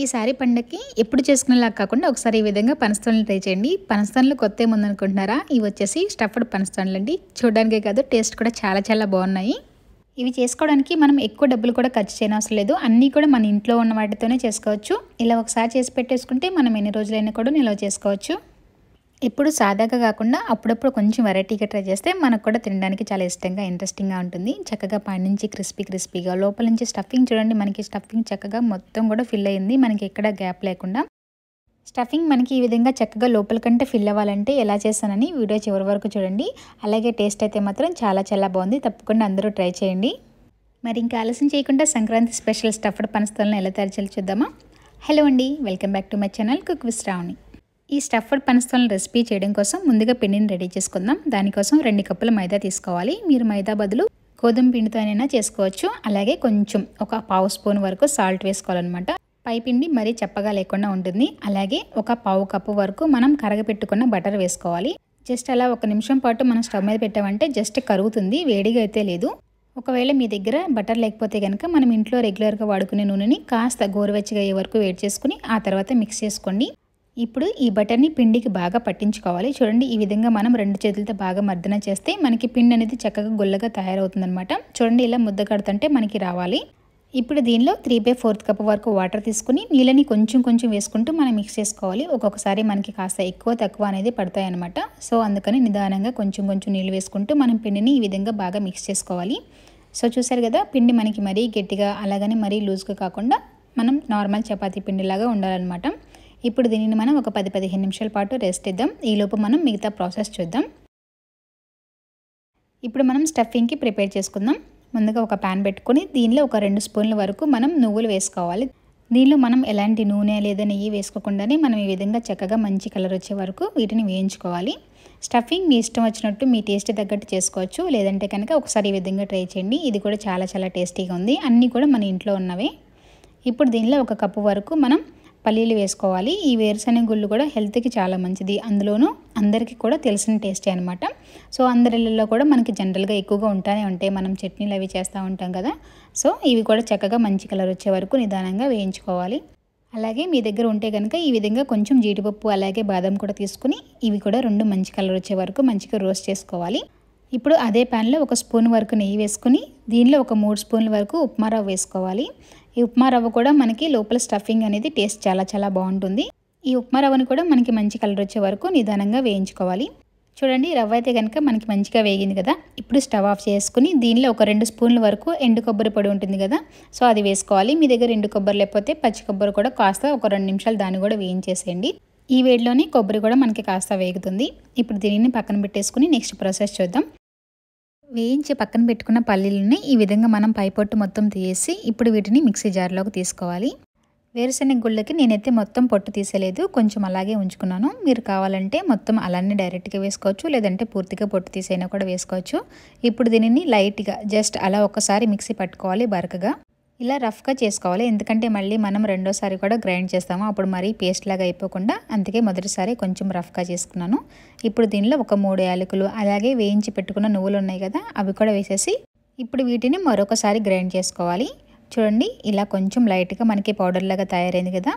ఈసారి పండగకి ఎప్పుడు చేసుకునేలా కాకుండా ఒకసారి ఈ విధంగా పనస్తోనలు ట్రై చేయండి. పనస్తోనలు కొత్త ఏముందనుకుంటున్నారా? ఇవి వచ్చేసి స్టఫ్డ్ పనస్తోనలు అండి. చూడడానికే కాదు టేస్ట్ కూడా చాలా చాలా బాగున్నాయి. ఇవి చేసుకోవడానికి మనం ఎక్కువ డబ్బులు కూడా ఖర్చు చేయనవసరం లేదు. అన్నీ కూడా మన ఇంట్లో ఉన్న వాటితోనే చేసుకోవచ్చు. ఇలా ఒకసారి చేసి పెట్టేసుకుంటే మనం ఎన్ని రోజులైనా కూడా నిల్వ చేసుకోవచ్చు. ఎప్పుడు సాదాగా కాకుండా అప్పుడప్పుడు కొంచెం వెరైటీగా ట్రై చేస్తే మనకు కూడా తినడానికి చాలా ఇష్టంగా ఇంట్రెస్టింగ్గా ఉంటుంది. చక్కగా పైనుంచి క్రిస్పీగా లోపల నుంచి స్టఫింగ్ చూడండి. మనకి స్టఫింగ్ చక్కగా మొత్తం కూడా ఫిల్ అయింది. మనకి ఎక్కడ గ్యాప్ లేకుండా స్టఫింగ్ మనకి ఈ విధంగా చక్కగా లోపల కంటే ఫిల్ అవ్వాలంటే ఎలా చేస్తానని వీడియో చివరి వరకు చూడండి. అలాగే టేస్ట్ అయితే మాత్రం చాలా చాలా బాగుంది. తప్పకుండా అందరూ ట్రై చేయండి. మరి ఇంకా ఆలస్యం చేయకుండా సంక్రాంతి స్పెషల్ స్టఫ్డ్ పనస్తోలను ఎలా తయారు చేయాలో చూద్దామా? హలో అండి, welcome back to my channel cook with Shravani. ఈ స్టఫ్డ్ పనస్తోలను రెసిపీ చేయడం కోసం ముందుగా పిండిని రెడీ చేసుకుందాం. దానికోసం 2 కప్పుల మైదా తీసుకోవాలి. మీరు మైదా బదులు గోధుమ పిండితో అయినా చేసుకోవచ్చు. అలాగే కొంచెం ఒక 1/2 స్పూన్ వరకు సాల్ట్ వేసుకోవాలన్నమాట. పై పిండి మరీ చప్పగా లేకుండా ఉంటుంది. అలాగే ఒక 1/2 కప్పు వరకు మనం కరగపెట్టుకున్న బటర్ వేసుకోవాలి. జస్ట్ అలా 1 నిమిషం పాటు మనం స్టవ్ మీద పెట్టామంటే జస్ట్ కరుగుతుంది, వేడిగా అయితే లేదు. ఒకవేళ మీ దగ్గర బటర్ లేకపోతే కనుక మనం ఇంట్లో రెగ్యులర్గా వాడుకునే నూనెని కాస్త గోరువెచ్చగా అయ్యే వరకు వేడి చేసుకుని ఆ తర్వాత మిక్స్ చేసుకోండి. ఇప్పుడు ఈ బటర్ని పిండికి బాగా పట్టించుకోవాలి. చూడండి, ఈ విధంగా మనం 2 చేతులతో బాగా మర్దన చేస్తే మనకి పిండి అనేది చక్కగా గుల్లగా తయారవుతుందనమాట. చూడండి, ఇలా ముద్ద కడుతుంటే మనకి రావాలి. ఇప్పుడు దీనిలో 3/4 కప్ వరకు వాటర్ తీసుకుని నీళ్ళని కొంచెం కొంచెం వేసుకుంటూ మనం మిక్స్ చేసుకోవాలి. ఒక్కొక్కసారి మనకి కాస్త ఎక్కువ తక్కువ అనేది పడతాయి అనమాట. సో అందుకని నిదానంగా కొంచెం కొంచెం నీళ్ళు వేసుకుంటూ మనం పిండిని ఈ విధంగా బాగా మిక్స్ చేసుకోవాలి. సో చూసారు కదా, పిండి మనకి మరీ గట్టిగా అలాగని మరీ లూజ్గా కాకుండా మనం నార్మల్ చపాతీ పిండిలాగా ఉండాలన్నమాట. ఇప్పుడు దీనిని మనం ఒక 10-15 నిమిషాల పాటు రెస్ట్ ఇద్దాం. ఈలోపు మనం మిగతా ప్రాసెస్ చూద్దాం. ఇప్పుడు మనం స్టఫింగ్కి ప్రిపేర్ చేసుకుందాం. ముందుగా ఒక ప్యాన్ పెట్టుకొని దీనిలో ఒక 2 స్పూన్ల వరకు మనం నువ్వులు వేసుకోవాలి. దీనిలో మనం ఎలాంటి నూనె లేదా నెయ్యి వేసుకోకుండానే మనం ఈ విధంగా చక్కగా మంచి కలర్ వచ్చే వరకు వీటిని వేయించుకోవాలి. స్టఫింగ్ మీ ఇష్టం వచ్చినట్టు మీ టేస్ట్ తగ్గట్టు చేసుకోవచ్చు. లేదంటే కనుక ఒకసారి ఈ విధంగా ట్రై చేయండి. ఇది కూడా చాలా చాలా టేస్టీగా ఉంది. అన్నీ కూడా మన ఇంట్లో ఉన్నవే. ఇప్పుడు దీనిలో 1 కప్పు వరకు మనం పల్లీలు వేసుకోవాలి. ఈ వేరుశనగ గుళ్ళు కూడా హెల్త్కి చాలా మంచిది. అందులోనూ అందరికీ కూడా తెలిసిన టేస్టే అనమాట. సో అందరిలో కూడా మనకి జనరల్గా ఎక్కువగా ఉంటాయి. మనం చట్నీలు అవి చేస్తూ ఉంటాం కదా. సో ఇవి కూడా చక్కగా మంచి కలర్ వచ్చే వరకు నిదానంగా వేయించుకోవాలి. అలాగే మీ దగ్గర ఉంటే కనుక ఈ విధంగా కొంచెం జీడిపప్పు అలాగే బాదం కూడా తీసుకుని ఇవి కూడా 2 మంచి కలర్ వచ్చే వరకు మంచిగా రోస్ట్ చేసుకోవాలి. ఇప్పుడు అదే ప్యాన్లో 1 స్పూన్ వరకు నెయ్యి వేసుకుని దీనిలో ఒక 3 స్పూన్ల వరకు ఉప్మా రవ్వ వేసుకోవాలి. ఈ ఉప్మా రవ్వ కూడా మనకి లోపల స్టఫింగ్ అనేది టేస్ట్ చాలా చాలా బాగుంటుంది. ఈ ఉప్మా రవ్వని కూడా మనకి మంచి కలర్ వచ్చే వరకు నిదానంగా వేయించుకోవాలి. చూడండి, రవ్వ అయితే కనుక మనకి మంచిగా వేగింది కదా. ఇప్పుడు స్టవ్ ఆఫ్ చేసుకుని దీనిలో ఒక 2 స్పూన్ల వరకు ఎండు కొబ్బరి పొడి ఉంటుంది కదా, సో అది వేసుకోవాలి. మీ దగ్గర ఎండు కొబ్బరి లేకపోతే పచ్చి కొబ్బరి కూడా కాస్త ఒక 2 నిమిషాలు దాన్ని కూడా వేయించేసేయండి. ఈ వేడిలోనే కొబ్బరి కూడా మనకి కాస్త వేగుతుంది. ఇప్పుడు దీనిని పక్కన పెట్టేసుకుని నెక్స్ట్ ప్రాసెస్ చూద్దాం. వేయించి పక్కన పెట్టుకున్న పల్లీలని ఈ విధంగా మనం పైపొట్టు మొత్తం తీసి ఇప్పుడు వీటిని మిక్సీ జార్లోకి తీసుకోవాలి. వేరుశనగ గుళ్ళకి నేనైతే మొత్తం పొట్టు తీసేలేదు, కొంచెం అలాగే ఉంచుకున్నాను. మీరు కావాలంటే మొత్తం అలానే డైరెక్ట్గా వేసుకోవచ్చు, లేదంటే పూర్తిగా పొట్టు తీసైనా కూడా వేసుకోవచ్చు. ఇప్పుడు దీనిని లైట్గా జస్ట్ అలా ఒకసారి మిక్సీ పట్టుకోవాలి. బరకగా ఇలా రఫ్గా చేసుకోవాలి. ఎందుకంటే మళ్ళీ మనం రెండోసారి కూడా గ్రైండ్ చేస్తాము, అప్పుడు మరీ పేస్ట్ లాగా అయిపోకుండా. అందుకే మొదటిసారి కొంచెం రఫ్గా చేసుకున్నాను. ఇప్పుడు దీనిలో ఒక 3 యాలకులు అలాగే వేయించి పెట్టుకున్న నువ్వులు ఉన్నాయి కదా, అవి కూడా వేసేసి ఇప్పుడు వీటిని మరొకసారి గ్రైండ్ చేసుకోవాలి. చూడండి, ఇలా కొంచెం లైట్గా మనకి పౌడర్ లాగా తయారైంది కదా.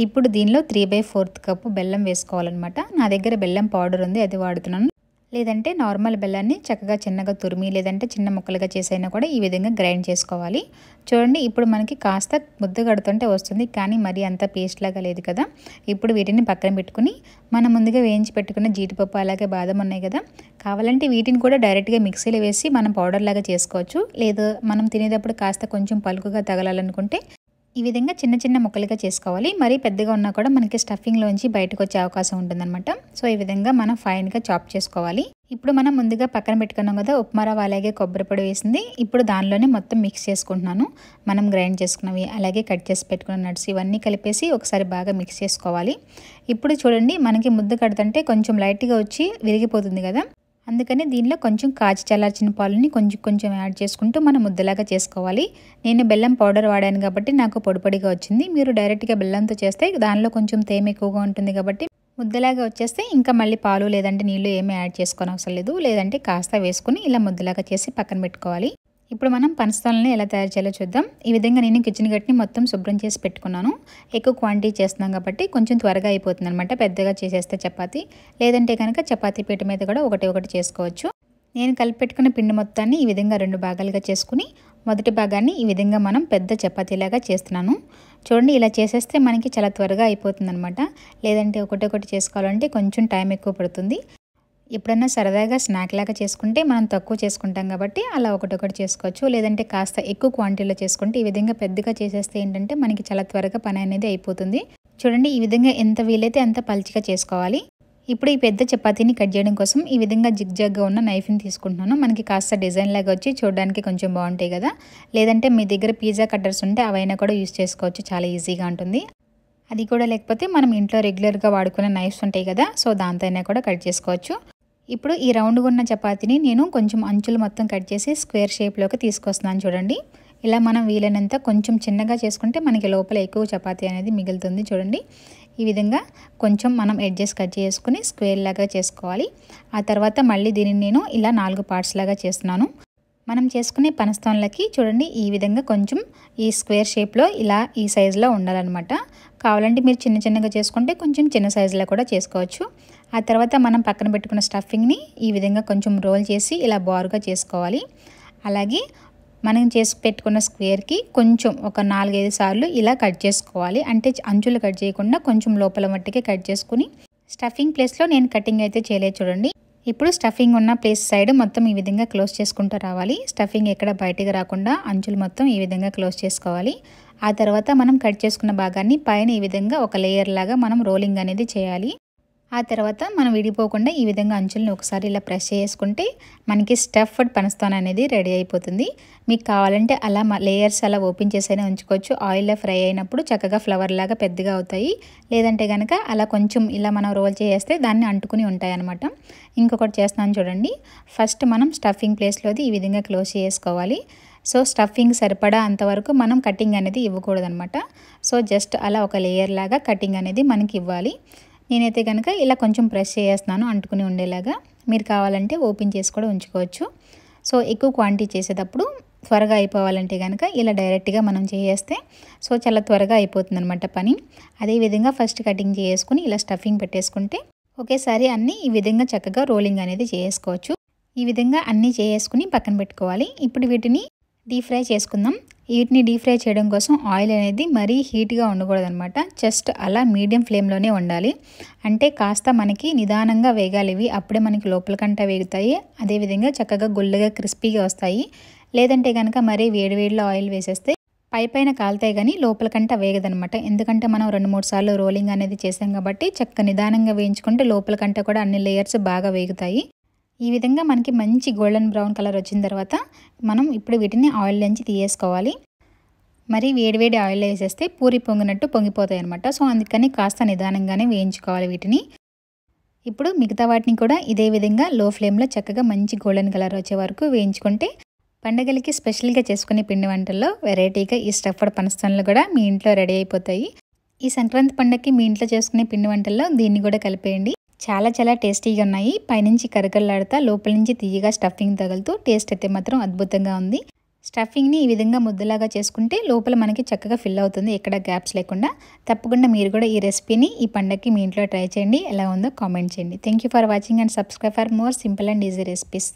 ఇప్పుడు దీనిలో 3/4 కప్పు బెల్లం వేసుకోవాలన్నమాట. నా దగ్గర బెల్లం పౌడర్ ఉంది, అది వాడుతున్నాను. లేదంటే నార్మల్ బెల్లాన్ని చక్కగా చిన్నగా తురిమి లేదంటే చిన్న ముక్కలుగా చేసైనా కూడా ఈ విధంగా గ్రైండ్ చేసుకోవాలి. చూడండి, ఇప్పుడు మనకి కాస్త ముద్ద కడుతుంటే వస్తుంది, కానీ మరీ అంత పేస్ట్ లాగా లేదు కదా. ఇప్పుడు వీటిని పక్కన పెట్టుకుని మనం ముందుగా వేయించి పెట్టుకున్న జీడిపప్పు అలాగే బాదం ఉన్నాయి కదా, కావాలంటే వీటిని కూడా డైరెక్ట్గా మిక్సీలో వేసి మనం పౌడర్ లాగా చేసుకోవచ్చు. లేదు మనం తినేటప్పుడు కాస్త కొంచెం పలుకుగా తగలాలనుకుంటే ఈ విధంగా చిన్న చిన్న ముక్కలుగా చేసుకోవాలి. మరీ పెద్దగా ఉన్నా కూడా మనకి స్టఫింగ్లోంచి బయటకు వచ్చే అవకాశం ఉంటుందన్నమాట. సో ఈ విధంగా మనం ఫైన్గా చాప్ చేసుకోవాలి. ఇప్పుడు మనం ముందుగా పక్కన పెట్టుకున్నాం కదా ఉప్మా రవ్వ అలాగే కొబ్బరి పొడి వేసింది. ఇప్పుడు దానిలోనే మొత్తం మిక్స్ చేసుకుంటున్నాను. మనం గ్రైండ్ చేసుకున్నవి అలాగే కట్ చేసి పెట్టుకున్న నట్స్ ఇవన్నీ కలిపేసి ఒకసారి బాగా మిక్స్ చేసుకోవాలి. ఇప్పుడు చూడండి, మనకి ముద్ద కడుతుంటే కొంచెం లైట్గా వచ్చి విరిగిపోతుంది కదా. అందుకని దీనిలో కొంచెం కాచి చల్లార్చిన పాలని కొంచెం కొంచెం యాడ్ చేసుకుంటూ మనం ముద్దలాగా చేసుకోవాలి. నేను బెల్లం పౌడర్ వాడాను కాబట్టి నాకు పొడి పొడిగా వచ్చింది. మీరు డైరెక్ట్గా బెల్లంతో చేస్తే దానిలో కొంచెం తేమ ఎక్కువగా ఉంటుంది కాబట్టి ముద్దలాగా వచ్చేస్తే ఇంకా మళ్ళీ పాలు లేదంటే నీళ్ళు ఏమీ యాడ్ చేసుకోని అవసరం లేదు. లేదంటే కాస్త వేసుకుని ఇలా ముద్దలాగా చేసి పక్కన పెట్టుకోవాలి. ఇప్పుడు మనం పనసతోలని ఎలా తయారు చేయాలో చూద్దాం. ఈ విధంగా నేను కిచెన్ గట్ని మొత్తం శుభ్రం చేసి పెట్టుకున్నాను. ఎక్కువ క్వాంటిటీ చేస్తున్నాం కాబట్టి కొంచెం త్వరగా అయిపోతుందనమాట. పెద్దగా చేసేస్తే చపాతీ, లేదంటే కనుక చపాతీ పీట మీద కూడా ఒకటి చేసుకోవచ్చు. నేను కలిపి పెట్టుకున్న పిండి మొత్తాన్ని ఈ విధంగా 2 భాగాలుగా చేసుకుని మొదటి భాగాన్ని ఈ విధంగా మనం పెద్ద చపాతీలాగా చేస్తున్నాను. చూడండి, ఇలా చేసేస్తే మనకి చాలా త్వరగా అయిపోతుందనమాట. లేదంటే ఒకటి చేసుకోవాలంటే కొంచెం టైం ఎక్కువ పడుతుంది. ఎప్పుడన్నా సరదాగా స్నాక్ లాగా చేసుకుంటే మనం తక్కువ చేసుకుంటాం కాబట్టి అలా ఒకటి చేసుకోవచ్చు. లేదంటే కాస్త ఎక్కువ క్వాంటిటీలో చేసుకుంటే ఈ విధంగా పెద్దగా చేసేస్తే ఏంటంటే మనకి చాలా త్వరగా పని అనేది అయిపోతుంది. చూడండి, ఈ విధంగా ఎంత వీలైతే అంత పల్చగా చేసుకోవాలి. ఇప్పుడు ఈ పెద్ద చపాతీని కట్ చేయడం కోసం ఈ విధంగా జిగ్జాగ్గా ఉన్న నైఫ్ని తీసుకుంటున్నాను. మనకి కాస్త డిజైన్ లాగా వచ్చి చూడడానికి కొంచెం బాగుంటాయి కదా. లేదంటే మీ దగ్గర పిజ్జా కట్టర్స్ ఉంటే అవైనా కూడా యూజ్ చేసుకోవచ్చు, చాలా ఈజీగా ఉంటుంది. అది కూడా లేకపోతే మనం ఇంట్లో రెగ్యులర్గా వాడుకునే నైఫ్స్ ఉంటాయి కదా, సో దాంతో అయినా కూడా కట్ చేసుకోవచ్చు. ఇప్పుడు ఈ రౌండ్గా ఉన్న చపాతీని నేను కొంచెం అంచులు మొత్తం కట్ చేసి స్క్వేర్ షేప్లోకి తీసుకొస్తున్నాను. చూడండి, ఇలా మనం వీలైనంత కొంచెం చిన్నగా చేసుకుంటే మనకి లోపల ఎక్కువ చపాతీ అనేది మిగులుతుంది. చూడండి, ఈ విధంగా కొంచెం మనం ఎడ్జెస్ కట్ చేసుకుని స్క్వేర్ లాగా చేసుకోవాలి. ఆ తర్వాత మళ్ళీ దీనిని నేను ఇలా 4 పార్ట్స్ లాగా చేస్తున్నాను. మనం చేసుకునే పనస్తోన్లకి చూడండి, ఈ విధంగా కొంచెం ఈ స్క్వేర్ షేప్లో ఇలా ఈ సైజులో ఉండాలన్నమాట. కావాలంటే మీరు చిన్నగా చేసుకుంటే కొంచెం చిన్న సైజులో కూడా చేసుకోవచ్చు. ఆ తర్వాత మనం పక్కన పెట్టుకున్న స్టఫింగ్ని ఈ విధంగా కొంచెం రోల్ చేసి ఇలా బారుగా చేసుకోవాలి. అలాగే మనం చేసి పెట్టుకున్న స్క్వేర్కి కొంచెం ఒక 4-5 సార్లు ఇలా కట్ చేసుకోవాలి. అంటే అంచులు కట్ చేయకుండా కొంచెం లోపల మట్టికి కట్ చేసుకుని స్టఫింగ్ ప్లేస్లో నేను కటింగ్ అయితే చేయలేదు. చూడండి, ఇప్పుడు స్టఫింగ్ ఉన్న ప్లేస్ సైడ్ మొత్తం ఈ విధంగా క్లోజ్ చేసుకుంటూ రావాలి. స్టఫింగ్ ఎక్కడ బయటకు రాకుండా అంచులు మొత్తం ఈ విధంగా క్లోజ్ చేసుకోవాలి. ఆ తర్వాత మనం కట్ చేసుకున్న భాగాన్ని పైన ఈ విధంగా ఒక లేయర్ లాగా మనం రోలింగ్ అనేది చేయాలి. ఆ తర్వాత మనం విడిపోకుండా ఈ విధంగా అంచులను ఒకసారి ఇలా ప్రెస్ చేసుకుంటే మనకి స్టఫ్డ్ పనస్తోన అనేది రెడీ అయిపోతుంది. మీకు కావాలంటే అలా లేయర్స్ అలా ఓపెన్ చేసైనా ఉంచుకోవచ్చు. ఆయిల్లో ఫ్రై అయినప్పుడు చక్కగా ఫ్లవర్ లాగా పెద్దగా అవుతాయి. లేదంటే కనుక అలా కొంచెం ఇలా మనం రోల్ చేస్తే దాన్ని అంటుకుని ఉంటాయి అన్నమాట. ఇంకొకటి చేస్తున్నాను చూడండి. ఫస్ట్ మనం స్టఫింగ్ ప్లేస్లోది ఈ విధంగా క్లోజ్ చేసుకోవాలి. సో స్టఫింగ్ సరిపడా అంతవరకు మనం కటింగ్ అనేది ఇవ్వకూడదనమాట. సో జస్ట్ అలా ఒక లేయర్ లాగా కటింగ్ అనేది మనకి ఇవ్వాలి. నేనైతే కనుక ఇలా కొంచెం ప్రెస్ చేస్తున్నాను అంటుకుని ఉండేలాగా. మీరు కావాలంటే ఓపెన్ చేసి కూడా ఉంచుకోవచ్చు. సో ఎక్కువ క్వాంటిటీ చేసేటప్పుడు త్వరగా అయిపోవాలంటే కనుక ఇలా డైరెక్ట్గా మనం చేస్తే సో చాలా త్వరగా అయిపోతుంది అనమాట పని. అదేవిధంగా ఫస్ట్ కటింగ్ చేసుకుని ఇలా స్టఫింగ్ పెట్టేసుకుంటే ఒకేసారి అన్నీ ఈ విధంగా చక్కగా రోలింగ్ అనేది చేసుకోవచ్చు. ఈ విధంగా అన్నీ చేసుకుని పక్కన పెట్టుకోవాలి. ఇప్పుడు వీటిని డీప్ ఫ్రై చేసుకుందాం. వీటిని డీప్ ఫ్రై చేయడం కోసం ఆయిల్ అనేది మరీ హీట్గా ఉండకూడదనమాట. జస్ట్ అలా మీడియం ఫ్లేమ్లోనే ఉండాలి. అంటే కాస్త మనకి నిదానంగా వేగాలి ఇవి, అప్పుడే మనకి లోపలికంటా వేగుతాయి. అదేవిధంగా చక్కగా గుల్లగా క్రిస్పీగా వస్తాయి. లేదంటే కనుక మరీ వేడివేడిలో ఆయిల్ వేసేస్తే పైన కాలుతాయి కానీ లోపలికంటా వేగదనమాట. ఎందుకంటే మనం 2-3 సార్లు రోలింగ్ అనేది చేసాం కాబట్టి చక్క నిదానంగా వేయించుకుంటే లోపలికంటా కూడా అన్ని లేయర్స్ బాగా వేగుతాయి. ఈ విధంగా మనకి మంచి గోల్డెన్ బ్రౌన్ కలర్ వచ్చిన తర్వాత మనం ఇప్పుడు వీటిని ఆయిల్ నుంచి తీయేసుకోవాలి. మరి వేడివేడి ఆయిల్ వేసేస్తే పూరి పొంగినట్టు పొంగిపోతాయి అనమాట. సో అందుకని కాస్త నిదానంగానే వేయించుకోవాలి వీటిని. ఇప్పుడు మిగతా వాటిని కూడా ఇదే విధంగా లో ఫ్లేమ్లో చక్కగా మంచి గోల్డెన్ కలర్ వచ్చే వరకు వేయించుకుంటే పండగలకి స్పెషల్గా చేసుకునే పిండి వంటల్లో వెరైటీగా ఈ స్టఫ్డ్ పనస్తోన్లు కూడా మీ ఇంట్లో రెడీ అయిపోతాయి. ఈ సంక్రాంతి పండగకి మీ ఇంట్లో చేసుకునే పిండి వంటల్లో దీన్ని కూడా కలిపేయండి. చాలా టేస్టీగా ఉన్నాయి. పైనుంచి కరకరలాడుతా లోపల నుంచి తీయగా స్టఫింగ్ తగులుతూ టేస్ట్ అయితే మాత్రం అద్భుతంగా ఉంది. స్టఫింగ్ని ఈ విధంగా ముద్దలాగా చేసుకుంటే లోపల మనకి చక్కగా ఫిల్ అవుతుంది, ఎక్కడ గ్యాప్స్ లేకుండా. తప్పకుండా మీరు కూడా ఈ రెసిపీని ఈ పండగకి మీ ఇంట్లో ట్రై చేయండి. ఎలా ఉందో కామెంట్ చేయండి. Thank you for watching and subscribe for more simple and easy recipes.